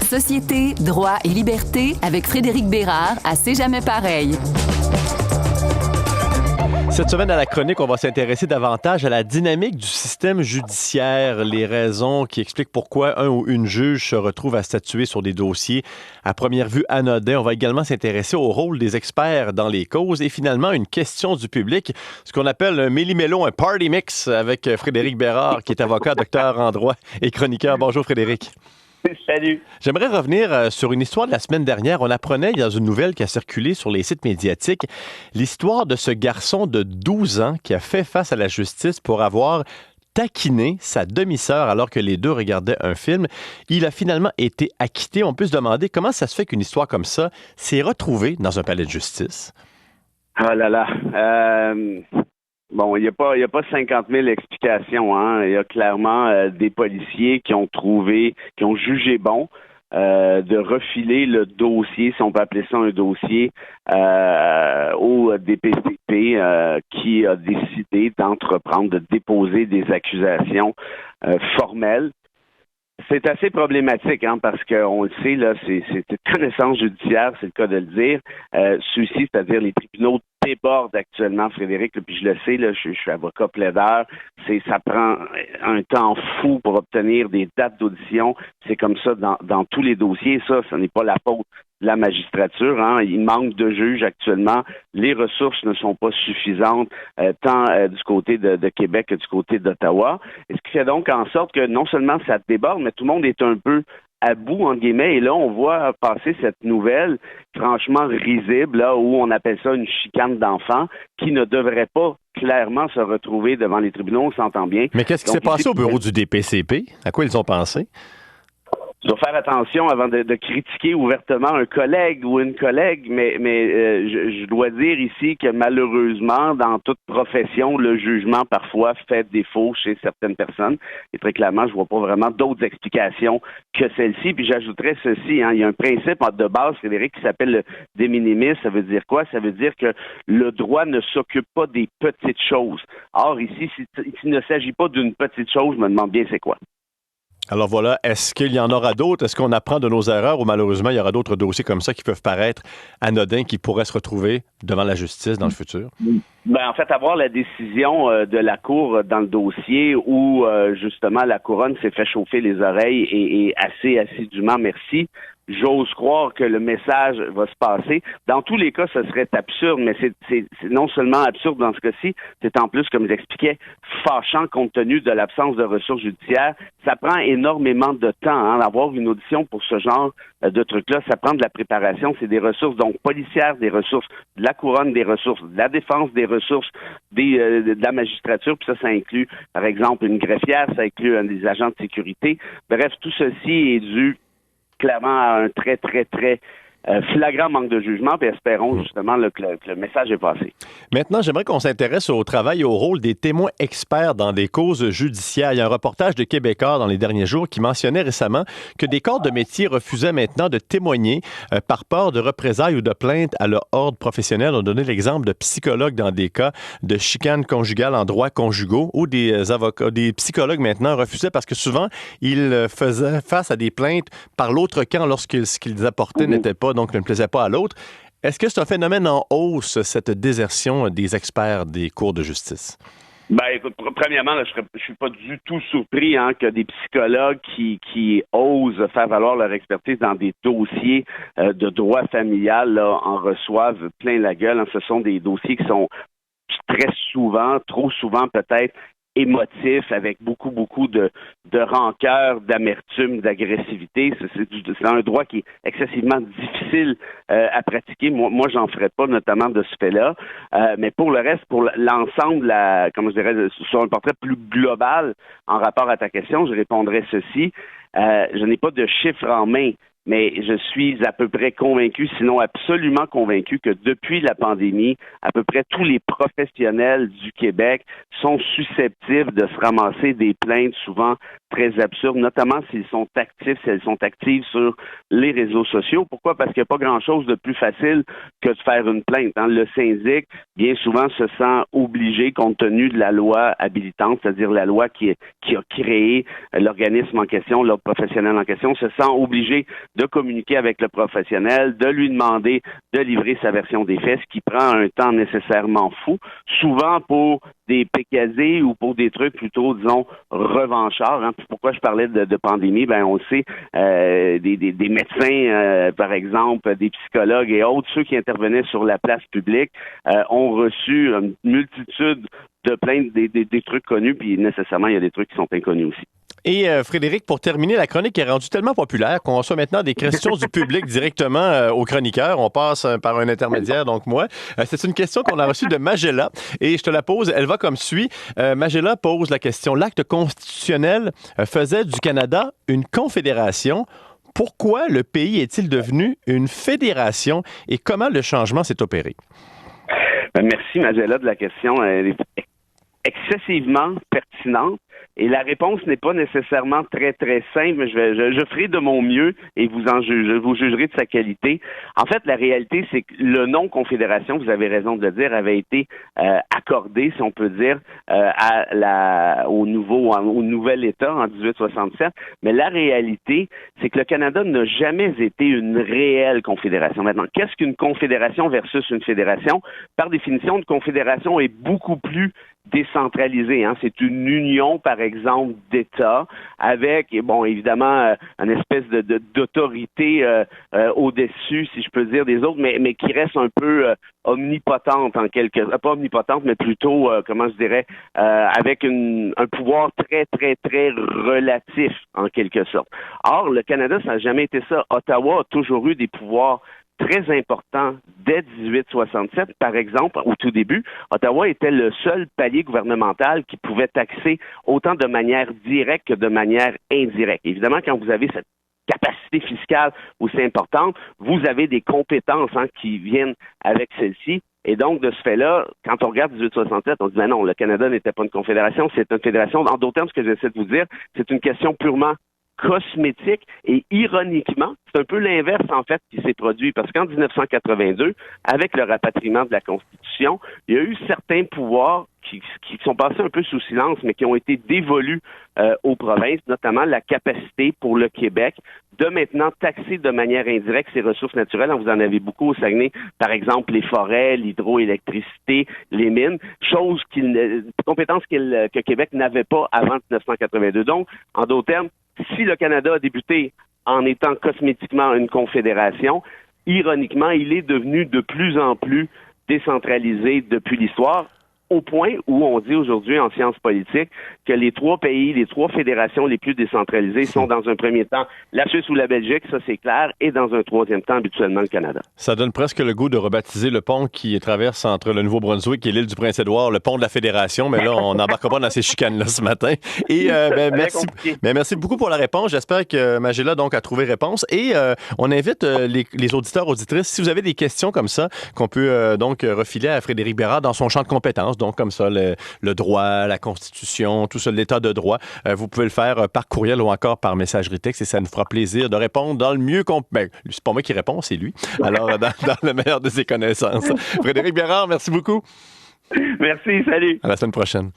Société, droit et liberté avec Frédéric Bérard à C'est jamais pareil. Cette semaine, à la chronique, on va s'intéresser davantage à la dynamique du système judiciaire, les raisons qui expliquent pourquoi un ou une juge se retrouve à statuer sur des dossiers à première vue anodins. On va également s'intéresser au rôle des experts dans les causes et finalement une question du public, ce qu'on appelle un méli-mélo, un party mix avec Frédéric Bérard, qui est avocat, docteur en droit et chroniqueur. Bonjour Frédéric. Salut. J'aimerais revenir sur une histoire de la semaine dernière. On apprenait dans une nouvelle qui a circulé sur les sites médiatiques l'histoire de ce garçon de 12 ans qui a fait face à la justice pour avoir taquiné sa demi-sœur alors que les deux regardaient un film. Il a finalement été acquitté. On peut se demander comment ça se fait qu'une histoire comme ça s'est retrouvée dans un palais de justice. Oh là là. Bon, il n'y a pas 50 000 explications. Hein. Il y a clairement des policiers qui ont jugé bon de refiler le dossier, si on peut appeler ça un dossier, au DPCP qui a décidé d'entreprendre, de déposer des accusations formelles. C'est assez problématique, hein, parce qu'on le sait, là, c'est une connaissance judiciaire, c'est le cas de le dire. Ceux-ci, c'est-à-dire les tribunaux débordent actuellement, Frédéric, là, puis je le sais, là, je suis avocat plaideur, ça prend un temps fou pour obtenir des dates d'audition. C'est comme ça dans tous les dossiers. Ça n'est pas la faute de la magistrature. Hein. Il manque de juges actuellement. Les ressources ne sont pas suffisantes, tant du côté de Québec que du côté d'Ottawa. Et ce qui fait donc en sorte que non seulement ça déborde, mais tout le monde est un peu à bout, entre guillemets, et là, on voit passer cette nouvelle franchement risible, là, où on appelle ça une chicane d'enfants, qui ne devrait pas clairement se retrouver devant les tribunaux, on s'entend bien. Mais qu'est-ce qui s'est passé au bureau du DPCP? À quoi ils ont pensé? Il faut faire attention avant de critiquer ouvertement un collègue ou une collègue, mais je dois dire ici que malheureusement, dans toute profession, le jugement parfois fait défaut chez certaines personnes. Et très clairement, je vois pas vraiment d'autres explications que celle-ci. Puis j'ajouterais ceci, hein, il y a un principe de base, Frédéric, qui s'appelle le de minimis. Ça veut dire quoi? Ça veut dire que le droit ne s'occupe pas des petites choses. Or, ici, s'il ne s'agit pas d'une petite chose, je me demande bien c'est quoi. Alors voilà, est-ce qu'il y en aura d'autres? Est-ce qu'on apprend de nos erreurs ou malheureusement, il y aura d'autres dossiers comme ça qui peuvent paraître anodins, qui pourraient se retrouver devant la justice dans le futur? En fait, avoir la décision de la Cour dans le dossier où, justement, la Couronne s'est fait chauffer les oreilles et assez assidûment, merci. J'ose croire que le message va se passer. Dans tous les cas, ce serait absurde, mais c'est non seulement absurde dans ce cas-ci, c'est en plus, comme j'expliquais, fâchant compte tenu de l'absence de ressources judiciaires. Ça prend énormément de temps, hein, d'avoir une audition pour ce genre de truc-là. Ça prend de la préparation. C'est des ressources, donc, policières, des ressources de la Couronne, des ressources de la défense, des ressources de la magistrature. Puis ça inclut, par exemple, une greffière, ça inclut des agents de sécurité. Bref, tout ceci est dû clairement à un très, très, très flagrant manque de jugement, puis espérons justement que le message est passé. Maintenant, j'aimerais qu'on s'intéresse au travail et au rôle des témoins experts dans des causes judiciaires. Il y a un reportage de Québécois dans les derniers jours qui mentionnait récemment que des corps de métier refusaient maintenant de témoigner par peur de représailles ou de plaintes à leur ordre professionnel. On donnait l'exemple de psychologues dans des cas de chicane conjugale en droits conjugaux où des avocats, des psychologues maintenant refusaient parce que souvent, ils faisaient face à des plaintes par l'autre camp lorsque ce qu'ils apportaient n'était pas, donc ne plaisait pas à l'autre. Est-ce que c'est un phénomène en hausse, cette désertion des experts des cours de justice? Écoute, premièrement, là, je suis pas du tout surpris que des psychologues qui osent faire valoir leur expertise dans des dossiers de droit familial là, en reçoivent plein la gueule. Hein. Ce sont des dossiers qui sont très souvent, trop souvent peut-être, émotif, avec beaucoup de rancœur, d'amertume, d'agressivité. C'est un droit qui est excessivement difficile à pratiquer. Moi, j'en ferais pas, notamment de ce fait-là. Mais pour le reste, pour l'ensemble, comme je dirais, sur un portrait plus global en rapport à ta question, je répondrais ceci. Je n'ai pas de chiffres en main, mais je suis à peu près convaincu, sinon absolument convaincu, que depuis la pandémie, à peu près tous les professionnels du Québec sont susceptibles de se ramasser des plaintes souvent très absurdes, notamment s'ils sont actifs, si elles sont actives sur les réseaux sociaux. Pourquoi? Parce qu'il n'y a pas grand-chose de plus facile que de faire une plainte. Le syndic, bien souvent, se sent obligé, compte tenu de la loi habilitante, c'est-à-dire la loi qui a créé l'organisme en question, l'ordre professionnel en question, se sent obligé de communiquer avec le professionnel, de lui demander de livrer sa version des faits, ce qui prend un temps nécessairement fou, souvent pour des PKZ ou pour des trucs plutôt, disons, revanchards. Pourquoi je parlais de pandémie? On le sait, des médecins, par exemple, des psychologues et autres, ceux qui intervenaient sur la place publique, ont reçu une multitude de plaintes, des trucs connus, puis nécessairement, il y a des trucs qui sont inconnus aussi. Et Frédéric, pour terminer, la chronique est rendue tellement populaire qu'on reçoit maintenant des questions du public directement aux chroniqueurs. On passe par un intermédiaire, donc moi. C'est une question qu'on a reçue de Magella et je te la pose. Elle va comme suit. Magella pose la question. L'acte constitutionnel faisait du Canada une confédération. Pourquoi le pays est-il devenu une fédération et comment le changement s'est opéré? Merci, Magella, de la question. Elle est excessivement pertinente. Et la réponse n'est pas nécessairement très, très simple. Je ferai de mon mieux et vous jugerez de sa qualité. En fait, la réalité, c'est que le nom Confédération, vous avez raison de le dire, avait été accordé, si on peut dire, au nouvel État en 1867. Mais la réalité, c'est que le Canada n'a jamais été une réelle confédération. Maintenant, qu'est-ce qu'une confédération versus une fédération? Par définition, une confédération est beaucoup plus décentralisée. C'est une union, par exemple, d'États avec, bon, évidemment, une espèce d'autorité au-dessus, si je peux dire, des autres, mais qui reste un peu omnipotente pas omnipotente, mais plutôt, comment je dirais, avec un pouvoir très, très, très relatif, en quelque sorte. Or, le Canada, ça n'a jamais été ça. Ottawa a toujours eu des pouvoirs très important dès 1867, par exemple, au tout début, Ottawa était le seul palier gouvernemental qui pouvait taxer autant de manière directe que de manière indirecte. Évidemment, quand vous avez cette capacité fiscale aussi importante, vous avez des compétences qui viennent avec celle-ci. Et donc, de ce fait-là, quand on regarde 1867, on se dit, non, le Canada n'était pas une confédération, c'est une fédération. En d'autres termes, ce que j'essaie de vous dire, c'est une question purement cosmétique et ironiquement, c'est un peu l'inverse en fait qui s'est produit parce qu'en 1982, avec le rapatriement de la Constitution, il y a eu certains pouvoirs qui sont passés un peu sous silence, mais qui ont été dévolus aux provinces, notamment la capacité pour le Québec de maintenant taxer de manière indirecte ses ressources naturelles. Vous en avez beaucoup au Saguenay, par exemple les forêts, l'hydroélectricité, les mines, compétences que Québec n'avait pas avant 1982. Donc, en d'autres termes, si le Canada a débuté en étant cosmétiquement une confédération, ironiquement, il est devenu de plus en plus décentralisé depuis l'histoire, au point où on dit aujourd'hui en sciences politiques que les trois fédérations les plus décentralisées sont dans un premier temps la Suisse ou la Belgique, ça c'est clair, et dans un troisième temps habituellement le Canada. Ça donne presque le goût de rebaptiser le pont qui traverse entre le Nouveau-Brunswick et l'île du Prince-Édouard, le pont de la Fédération, mais là on n'embarquera pas dans ces chicanes-là ce matin. Et merci beaucoup pour la réponse. J'espère que Magella donc a trouvé réponse. Et on invite les auditeurs, auditrices, si vous avez des questions comme ça, qu'on peut donc refiler à Frédéric Bérard dans son champ de compétences. Donc, comme ça, le droit, la Constitution, tout ça, l'état de droit. Vous pouvez le faire par courriel ou encore par messagerie texte et ça nous fera plaisir de répondre dans le mieux qu'on... c'est pas moi qui réponds, c'est lui. Alors, dans le meilleur de ses connaissances. Frédéric Bérard, merci beaucoup. Merci, salut. À la semaine prochaine.